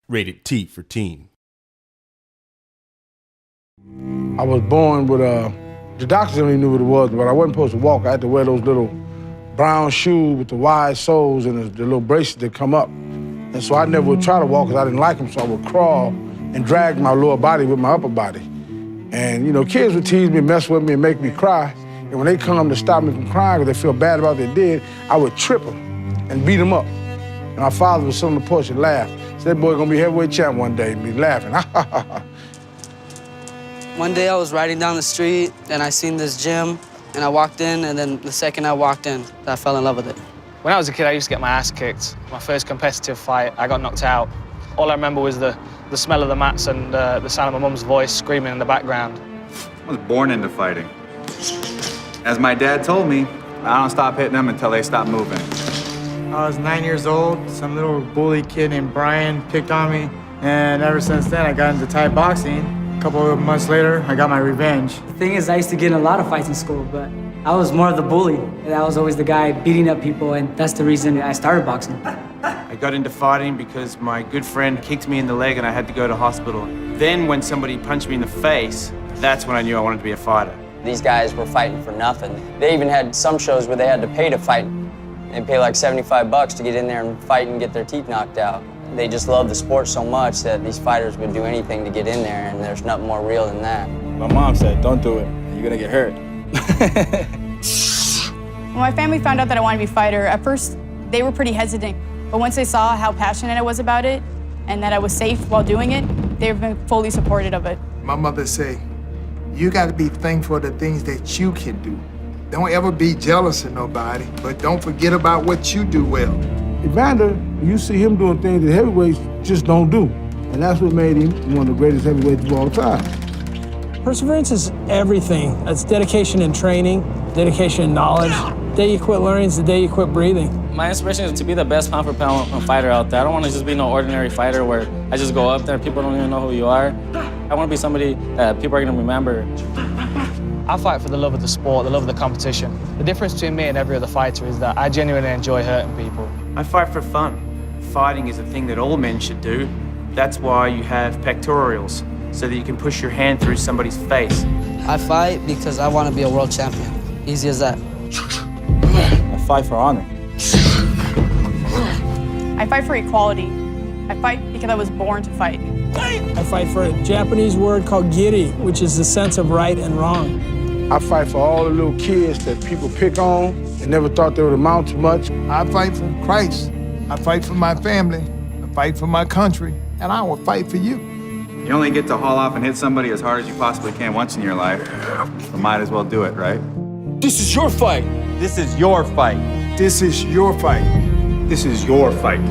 Rated T for teen. I was born with the doctors only knew what it was, but I wasn't supposed to walk. I had to wear those little brown shoes with the wide soles and the little bracelets that come up. And so I never would try to walk because I didn't like them, so I would crawl and drag my lower body with my upper body. And, you know, kids would tease me, mess with me, and make me cry. And when they come to stop me from crying because they feel bad about what they did, I would trip them and beat them up. And my father would sit on the porch and laugh. Said, that boy gonna be heavyweight champ one day, and be laughing. One day I was riding down the street and I seen this gym and I walked in, and then the second I walked in, I fell in love with it. When I was a kid, I used to get my ass kicked. My first competitive fight, I got knocked out. All I remember was the smell of the mats and the sound of my mum's voice screaming in the background. I was born into fighting. As my dad told me, I don't stop hitting them until they stop moving. I was 9 years old. Some little bully kid named Brian picked on me, and ever since then, I got into Thai boxing. A couple of months later, I got my revenge. The thing is, I used to get in a lot of fights in school, but I was more of the bully. And I was always the guy beating up people, and that's the reason I started boxing. I got into fighting because my good friend kicked me in the leg and I had to go to hospital. Then when somebody punched me in the face, that's when I knew I wanted to be a fighter. These guys were fighting for nothing. They even had some shows where they had to pay to fight. They'd pay like $75 to get in there and fight and get their teeth knocked out. They just loved the sport so much that these fighters would do anything to get in there, and there's nothing more real than that. My mom said, don't do it, you're gonna get hurt. When my family found out that I wanted to be a fighter, at first they were pretty hesitant. But once they saw how passionate I was about it and that I was safe while doing it, they've been fully supportive of it. My mother say, you gotta be thankful for the things that you can do. Don't ever be jealous of nobody, but don't forget about what you do well. Evander, you see him doing things that heavyweights just don't do. And that's what made him one of the greatest heavyweights of all time. Perseverance is everything. It's dedication and training, dedication and knowledge. The day you quit learning is the day you quit breathing. My inspiration is to be the best pound-for-pound fighter out there. I don't want to just be no ordinary fighter where I just go up there and people don't even know who you are. I want to be somebody that people are going to remember. I fight for the love of the sport, the love of the competition. The difference between me and every other fighter is that I genuinely enjoy hurting people. I fight for fun. Fighting is a thing that all men should do. That's why you have pectorials, so that you can push your hand through somebody's face. I fight because I want to be a world champion. Easy as that. I fight for honor. I fight for equality. I fight because I was born to fight. I fight for a Japanese word called giri, which is the sense of right and wrong. I fight for all the little kids that people pick on and never thought they would amount to much. I fight for Christ. I fight for my family. I fight for my country. And I will fight for you. You only get to haul off and hit somebody as hard as you possibly can once in your life. So might as well do it, right? This is your fight. This is your fight. This is your fight. This is your fight.